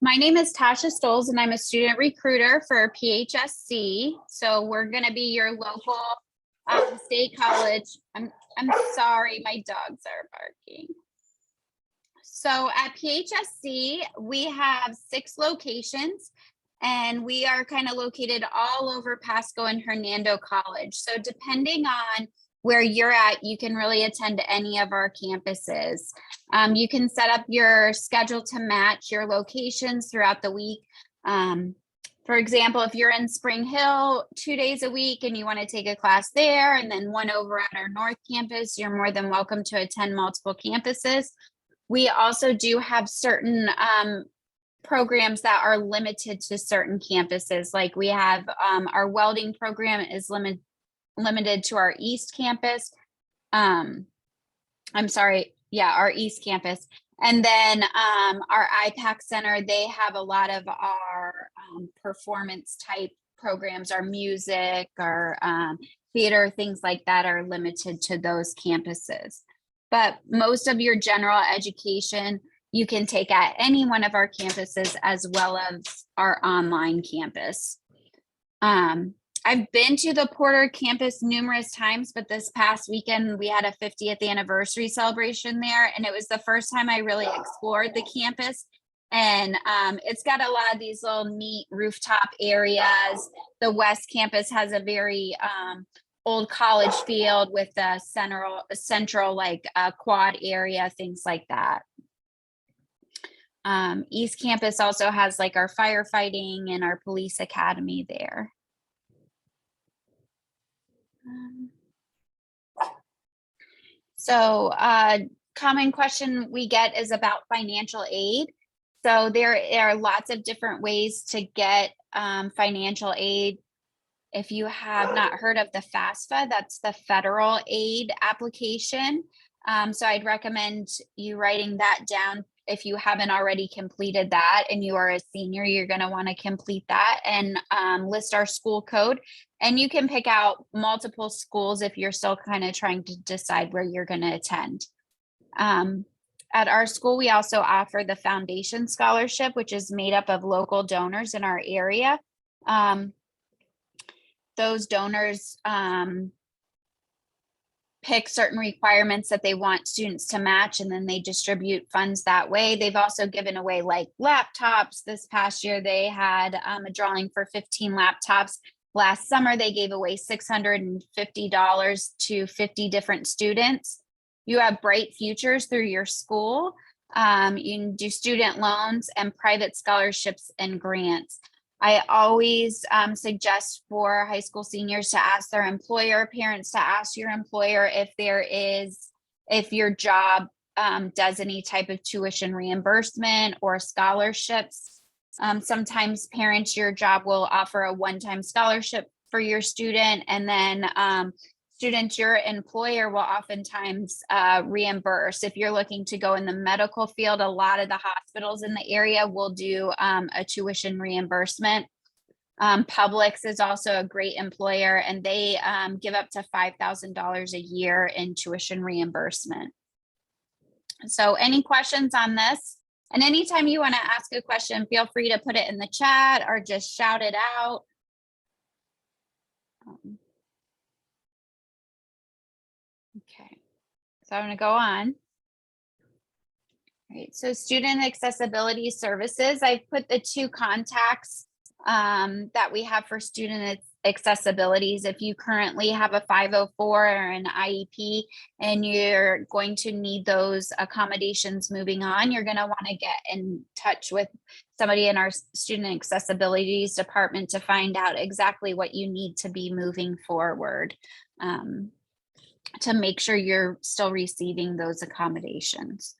My name is Tasha Stoles, and I'm a student recruiter for PHSC. So we're going to be your local state college. I'm sorry, my dogs are barking. So at PHSC, we have 6 locations, and we are kind of located all over Pasco and Hernando College. So depending on where you're at, you can really attend any of our campuses. You can set up your schedule to match your locations throughout the week. For example, if you're in Spring Hill 2 days a week and you want to take a class there and then one over at our North Campus, you're more than welcome to attend multiple campuses. We also do have certain programs that are limited to certain campuses. Like we have our welding program is limited to our East Campus. I'm sorry, yeah, our East Campus. And then our IPAC Center, they have a lot of our performance type programs, our music, our theater, things like that are limited to those campuses. But most of your general education you can take at any one of our campuses as well as our online campus. I've been to the Porter campus numerous times, but this past weekend we had a 50th anniversary celebration there, and it was the first time I really explored the campus. And it's got a lot of these little neat rooftop areas. The West Campus has a very old college field with a central like quad area, things like that. East Campus also has like our firefighting and our police academy there. So common question we get is about financial aid. So there are lots of different ways to get financial aid. If you have not heard of the FAFSA, that's the federal aid application. So I'd recommend you writing that down. If you haven't already completed that and you are a senior, you're going to want to complete that and list our school code. And you can pick out multiple schools if you're still kind of trying to decide where you're going to attend. At our school, we also offer the Foundation Scholarship, which is made up of local donors in our area. Those donors pick certain requirements that they want students to match, and then they distribute funds that way. They've also given away like laptops. This past year, they had a drawing for 15 laptops. Last summer, they gave away $650 to 50 different students. You have bright futures through your school. You can do student loans and private scholarships and grants. I always suggest for high school seniors to ask their employer, parents to ask your employer if your job does any type of tuition reimbursement or scholarships. Sometimes parents, your job will offer a one-time scholarship for your student, and then students, your employer will oftentimes reimburse. If you're looking to go in the medical field, a lot of the hospitals in the area will do a tuition reimbursement. Publix is also a great employer, and they give up to $5,000 a year in tuition reimbursement. So any questions on this? And anytime you want to ask a question, feel free to put it in the chat or just shout it out. Okay, so I'm going to go on. All right, so student accessibility services. I've put the 2 contacts that we have for student accessibilities. If you currently have a 504 or an IEP and you're going to need those accommodations moving on, you're going to want to get in touch with somebody in our student accessibilities department to find out exactly what you need to be moving forward to make sure you're still receiving those accommodations.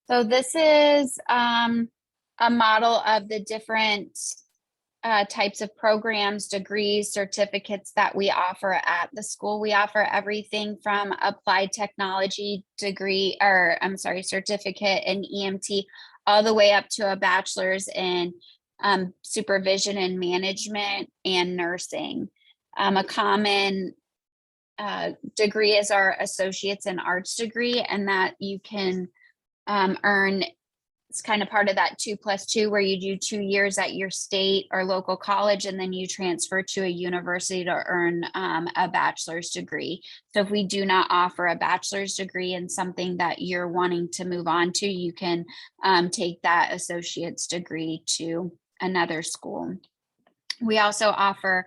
So this is a model of the different types of programs, degrees, certificates that we offer at the school. We offer everything from applied technology degree, or I'm sorry, certificate in EMT, all the way up to a bachelor's in supervision and management and nursing. A common degree is our Associates in Arts degree, and that you can earn, it's kind of part of that 2+2, where you do 2 years at your state or local college, and then you transfer to a university to earn a bachelor's degree. So if we do not offer a bachelor's degree in something that you're wanting to move on to, you can take that associate's degree to another school. We also offer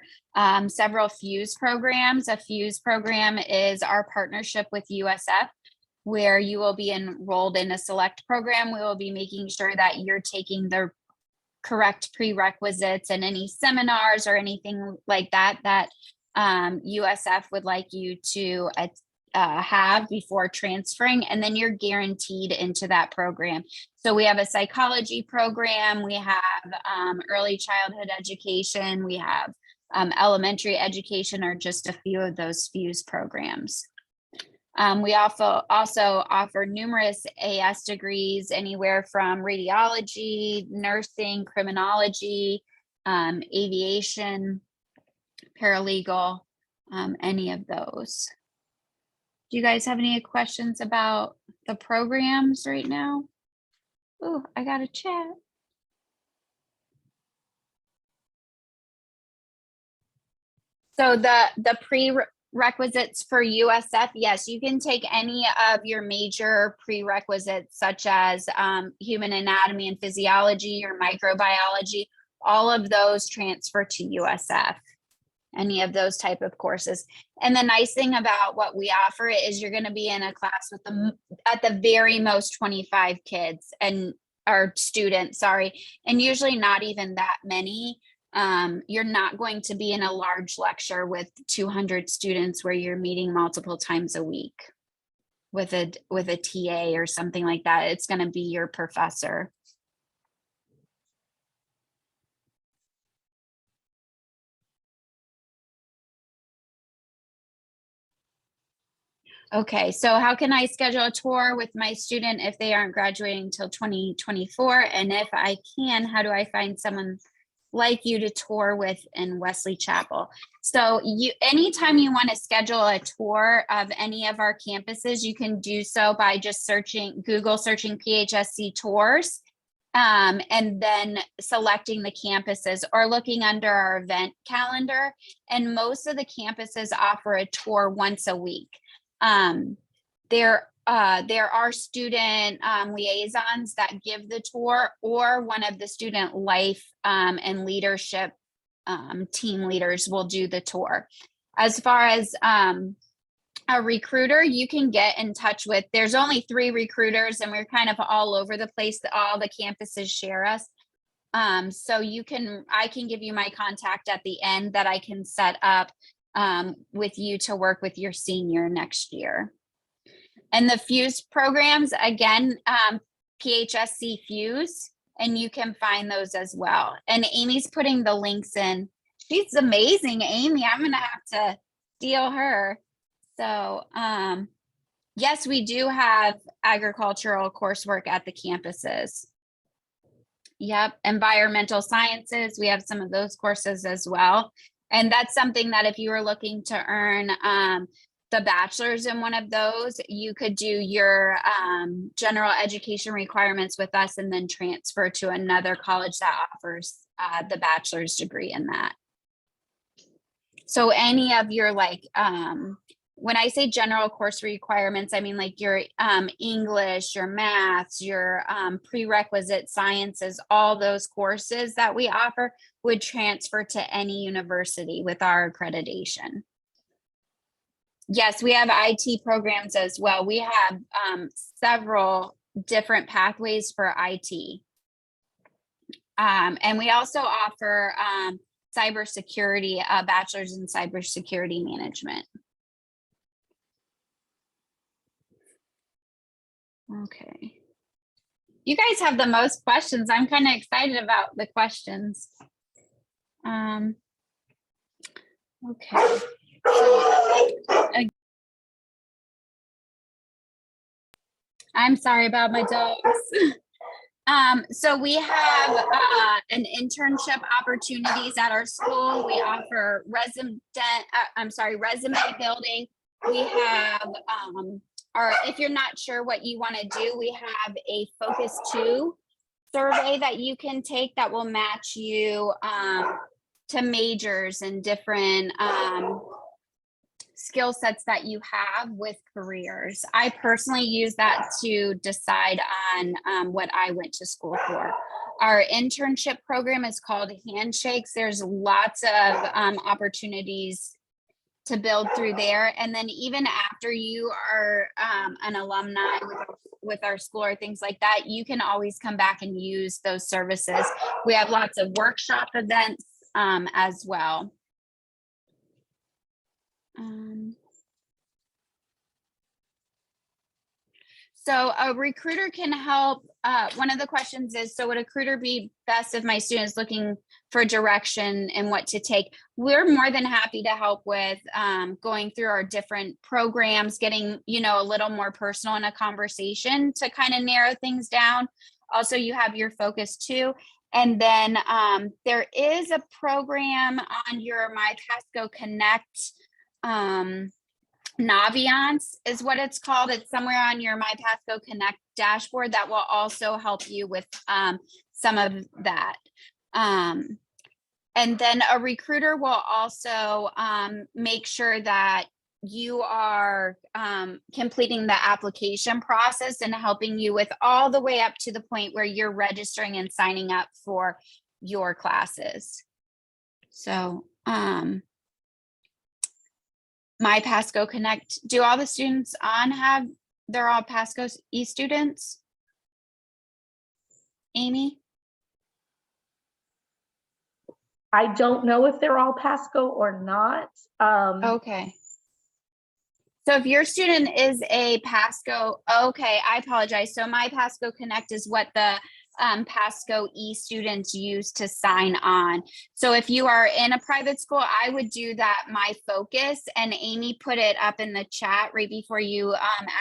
several FUSE programs. A FUSE program is our partnership with USF, where you will be enrolled in a select program. We will be making sure that you're taking the correct prerequisites and any seminars or anything like that that USF would like you to have before transferring, and then you're guaranteed into that program. So we have a psychology program, we have early childhood education, we have elementary education, or just a few of those FUSE programs. We also offer numerous AS degrees, anywhere from radiology, nursing, criminology, aviation, paralegal, any of those. Do you guys have any questions about the programs right now? Oh, I got a chat. So the prerequisites for USF, yes, you can take any of your major prerequisites, such as human anatomy and physiology or microbiology. All of those transfer to USF, any of those type of courses. And the nice thing about what we offer is you're going to be in a class with at the very most 25 kids and or students, sorry, and usually not even that many. You're not going to be in a large lecture with 200 students where you're meeting multiple times a week with a TA or something like that. It's going to be your professor. Okay, so how can I schedule a tour with my student if they aren't graduating until 2024? And if I can, how do I find someone like you to tour with in Wesley Chapel? So anytime you want to schedule a tour of any of our campuses, you can do so by just Google searching PHSC tours, and then selecting the campuses or looking under our event calendar. And most of the campuses offer a tour once a week. There are student liaisons that give the tour, or one of the student life and leadership team leaders will do the tour. As far as a recruiter, you can get in touch with, there's only 3 recruiters and we're kind of all over the place. All the campuses share us. So I can give you my contact at the end that I can set up with you to work with your senior next year. And the FUSE programs, again, PHSC FUSE, and you can find those as well. And Amy's putting the links in. She's amazing, Amy. I'm going to have to steal her. So yes, we do have agricultural coursework at the campuses. Yep, environmental sciences, we have some of those courses as well. And that's something that if you were looking to earn the bachelor's in one of those, you could do your general education requirements with us and then transfer to another college that offers the bachelor's degree in that. So any of your when I say general course requirements, I mean like your English, your maths, your prerequisite sciences, all those courses that we offer would transfer to any university with our accreditation. Yes, we have IT programs as well. We have several different pathways for IT. And we also offer cybersecurity, a bachelor's in cybersecurity management. Okay. You guys have the most questions. I'm kind of excited about the questions. Okay. I'm sorry about my dogs. So we have an internship opportunities at our school. We offer resume building. we have, or if you're not sure what you want to do, we have a Focus 2 survey that you can take that will match you to majors and different skill sets that you have with careers. I personally use that to decide on what I went to school for. Our internship program is called Handshakes. There's lots of opportunities to build through there. And then even after you are an alumni with our school or things like that, you can always come back and use those services. We have lots of workshop events as well. So a recruiter can help. One of the questions is, so would a recruiter be best if my student is looking for direction and what to take? We're more than happy to help with going through our different programs, getting, a little more personal in a conversation to kind of narrow things down. Also, you have your Focus 2. And then there is a program on your My Pasco Connect Naviance is what it's called. It's somewhere on your My Pasco Connect dashboard that will also help you with some of that. And then a recruiter will also make sure that you are completing the application process and helping you with all the way up to the point where you're registering and signing up for your classes. So My Pasco Connect, do all the students they're all Pasco e-students? Amy? I don't know if they're all Pasco or not. Okay. So if your student is a Pasco, okay, I apologize. So My Pasco Connect is what the Pasco e-students use to sign on. So if you are in a private school, I would do that My Focus, and Amy put it up in the chat right before you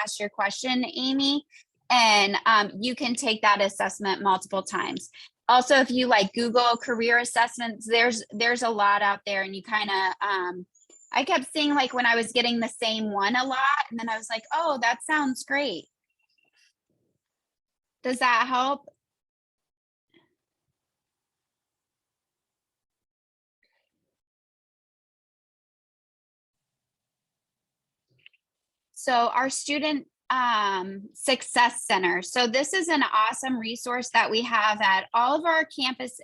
asked your question, Amy, and you can take that assessment multiple times. Also, if you like Google career assessments, there's a lot out there, and you kind of I kept seeing, like, when I was getting the same one a lot, and then I was like, oh, that sounds great. Does that help? So our student success center. So this is an awesome resource that we have at all of our campuses,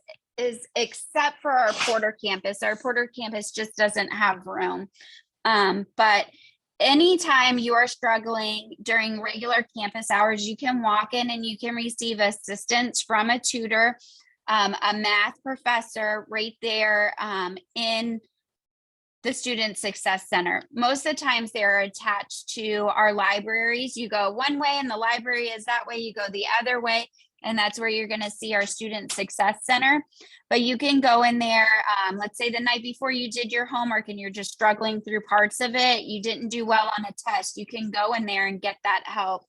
except for our Porter campus. Our Porter campus just doesn't have room. But anytime you are struggling during regular campus hours, you can walk in and you can receive assistance from a tutor, a math professor right there in the Student Success Center. Most of the times they're attached to our libraries. You go one way and the library is that way, you go the other way, and that's where you're going to see our Student Success Center. But you can go in there, let's say the night before you did your homework and you're just struggling through parts of it, you didn't do well on a test, you can go in there and get that help.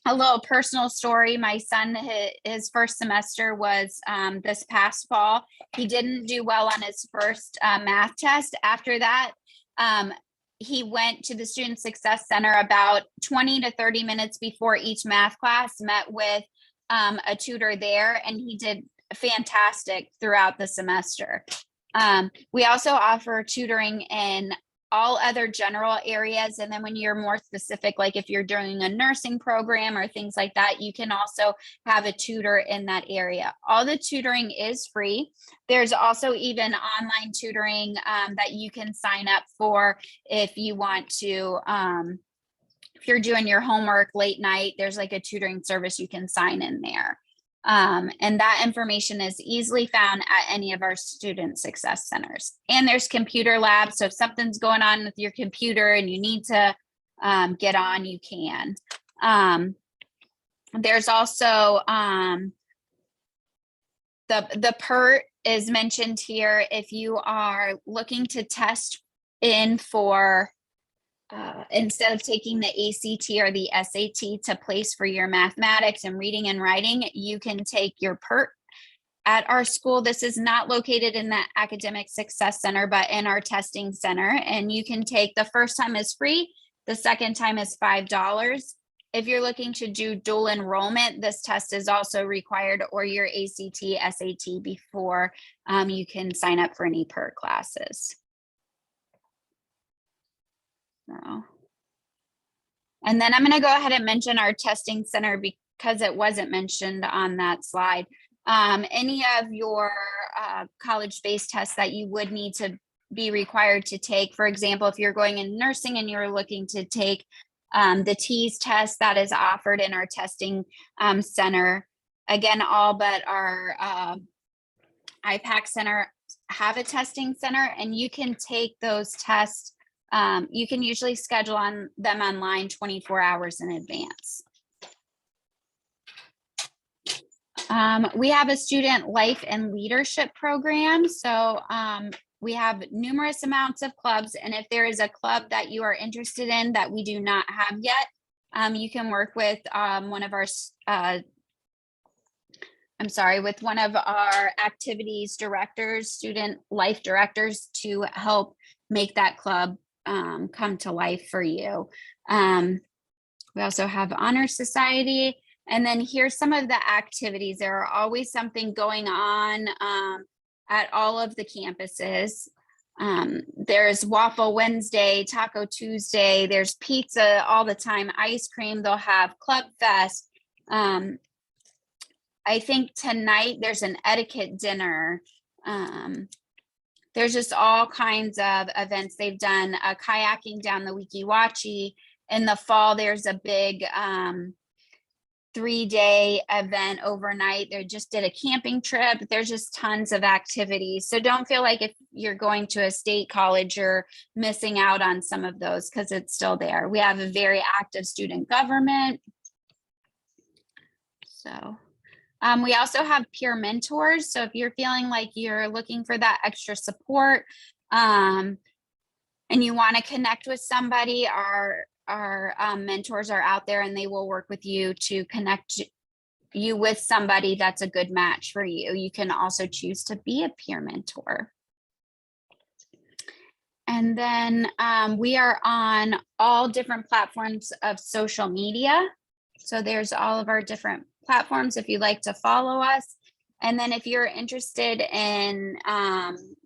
A little personal story. My son, his first semester was this past fall. He didn't do well on his first math test. After that, he went to the Student Success Center about 20 to 30 minutes before each math class, met with a tutor there, and he did fantastic throughout the semester. We also offer tutoring in all other general areas. And then when you're more specific, like if you're doing a nursing program or things like that, you can also have a tutor in that area. All the tutoring is free. There's also even online tutoring that you can sign up for if you want to. If you're doing your homework late night, there's like a tutoring service you can sign in there. And that information is easily found at any of our student success centers. And there's computer labs. So if something's going on with your computer and you need to get on, you can. There's also the PERT is mentioned here. If you are looking to test in for instead of taking the ACT or the SAT to place for your mathematics and reading and writing, you can take your PERT at our school, this is not located in the Academic Success Center, but in our testing center. And you can take, the first time is free, the second time is $5. If you're looking to do dual enrollment, this test is also required, or your ACT, SAT before you can sign up for any PER classes. So, and then I'm going to go ahead and mention our testing center because it wasn't mentioned on that slide. Any of your college-based tests that you would need to be required to take, for example, if you're going in nursing and you're looking to take the TEAS test that is offered in our testing center. Again, all but our IPAC center have a testing center, and you can take those tests. You can usually schedule on them online 24 hours in advance. We have a student life and leadership program. So we have numerous amounts of clubs. And if there is a club that you are interested in that we do not have yet, you can work with one of our, with one of our activities directors, student life directors, to help make that club come to life for you. We also have Honor Society. And then here's some of the activities. There are always something going on at all of the campuses. There's Waffle Wednesday, Taco Tuesday, there's pizza all the time, ice cream, they'll have Club Fest. I think tonight there's an etiquette dinner. There's just all kinds of events. They've done kayaking down the Weeki Wachee. In the fall, there's a big 3-day event overnight. They just did a camping trip. There's just tons of activities. So don't feel like if you're going to a state college, you're missing out on some of those, because it's still there. We have a very active student government. So we also have peer mentors. So if you're feeling like you're looking for that extra support and you want to connect with somebody, our mentors are out there, and they will work with you to connect you with somebody that's a good match for you. You can also choose to be a peer mentor. And then we are on all different platforms of social media. So there's all of our different platforms if you'd like to follow us. And then if you're interested in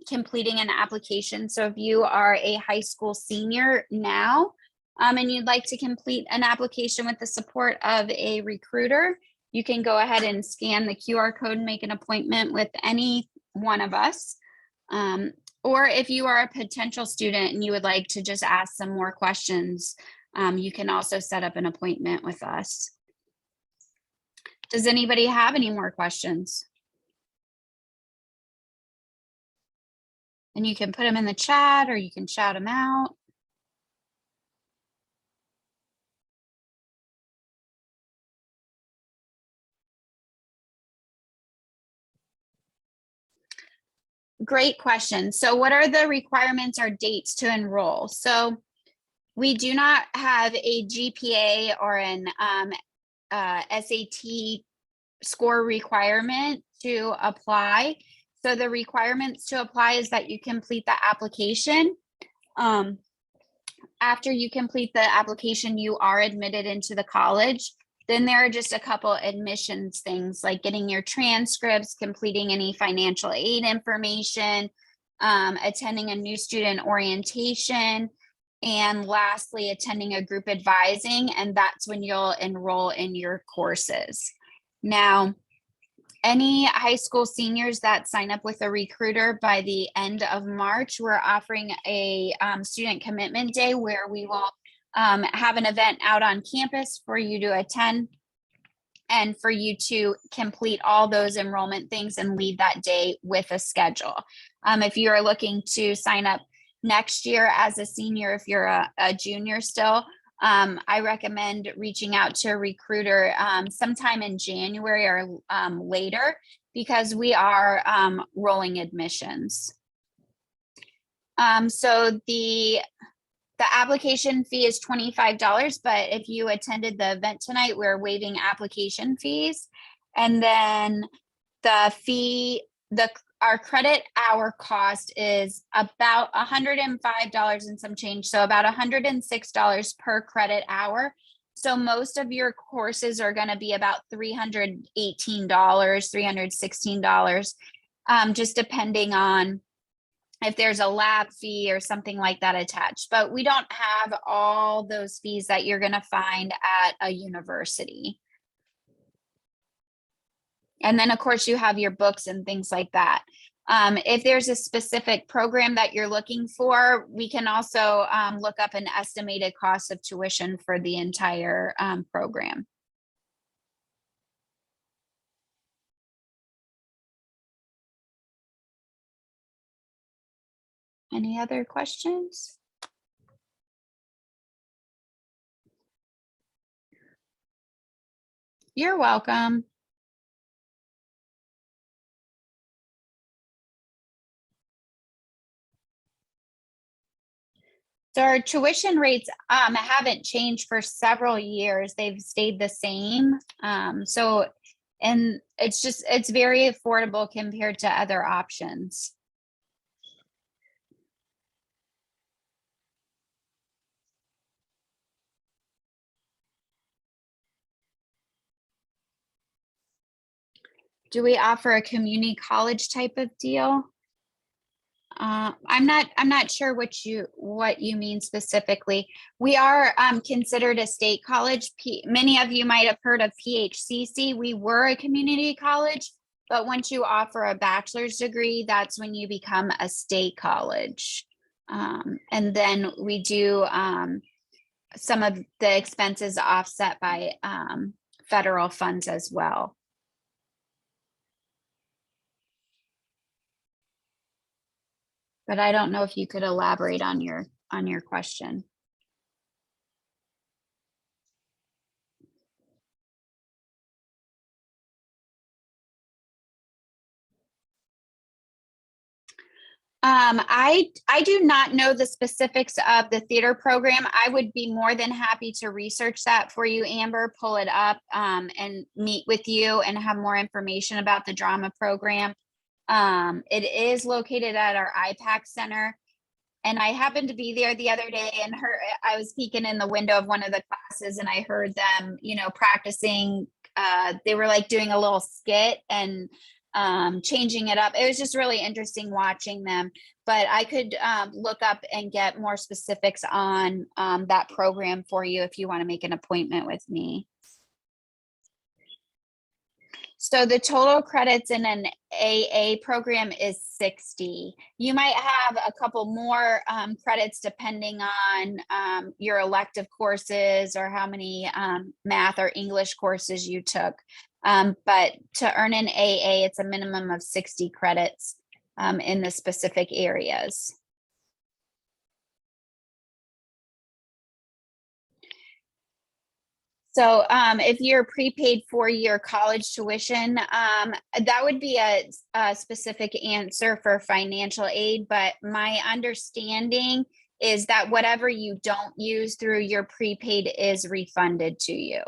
completing an application, so if you are a high school senior now, and you'd like to complete an application with the support of a recruiter, you can go ahead and scan the QR code and make an appointment with any one of us. Or if you are a potential student and you would like to just ask some more questions, you can also set up an appointment with us. Does anybody have any more questions? And you can put them in the chat, or you can shout them out. Great question. So what are the requirements or dates to enroll? So we do not have a GPA or an SAT score requirement to apply. So the requirements to apply is that you complete the application. After you complete the application, you are admitted into the college. Then there are just a couple admissions things, like getting your transcripts, completing any financial aid information, attending a new student orientation, and lastly, attending a group advising, and that's when you'll enroll in your courses. Now, any high school seniors that sign up with a recruiter by the end of March, we're offering a student commitment day where we will have an event out on campus for you to attend and for you to complete all those enrollment things and leave that day with a schedule. If you are looking to sign up next year as a senior, if you're a junior still, I recommend reaching out to a recruiter sometime in January or later, because we are rolling admissions. So the application fee is $25, but if you attended the event tonight, we're waiving application fees. And then the fee, our credit hour cost is about $105 and some change. So about $106 per credit hour. So most of your courses are going to be about $318, $316, just depending on if there's a lab fee or something like that attached. But we don't have all those fees that you're going to find at a university. And then of course you have your books and things like that. If there's a specific program that you're looking for, we can also look up an estimated cost of tuition for the entire program. Any other questions? You're welcome. So our tuition rates haven't changed for several years. They've stayed the same. And it's very affordable compared to other options. Do we offer a community college type of deal? I'm not sure what you mean specifically. We are considered a state college. Many of you might have heard of PHCC. We were a community college, but once you offer a bachelor's degree, that's when you become a state college. And then we do some of the expenses offset by federal funds as well. But I don't know if you could elaborate on your question. I do not know the specifics of the theater program. I would be more than happy to research that for you, Amber, pull it up and meet with you and have more information about the drama program. It is located at our IPAC Center. And I happened to be there the other day and I was peeking in the window of one of the classes and I heard them, practicing. They were like doing a little skit and changing it up. It was just really interesting watching them, but I could look up and get more specifics on that program for you if you want to make an appointment with me. So the total credits in an AA program is 60. You might have a couple more credits depending on your elective courses or how many math or English courses you took. But to earn an AA, it's a minimum of 60 credits in the specific areas. So if you're prepaid for your college tuition, that would be a specific answer for financial aid. But my understanding is that whatever you don't use through your prepaid is refunded to you.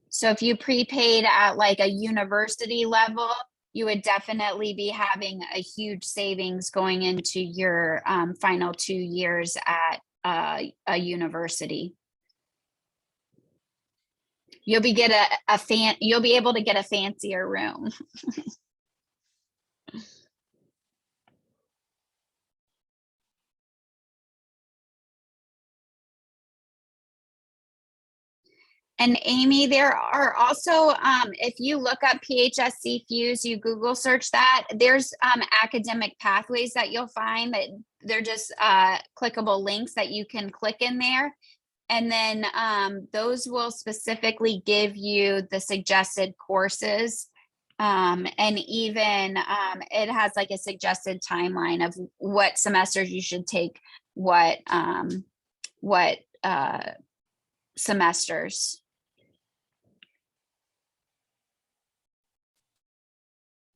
So if you prepaid at like a university level, you would definitely be having a huge savings going into your final 2 years at a university. You'll be able to get a fancier room. And Amy, there are also, if you look up PHSC Fuse, you Google search that, there's academic pathways that you'll find that they're just clickable links that you can click in there. And then those will specifically give you the suggested courses. And even it has like a suggested timeline of what semesters you should take, what semesters.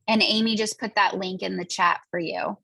And Amy just put that link in the chat for you.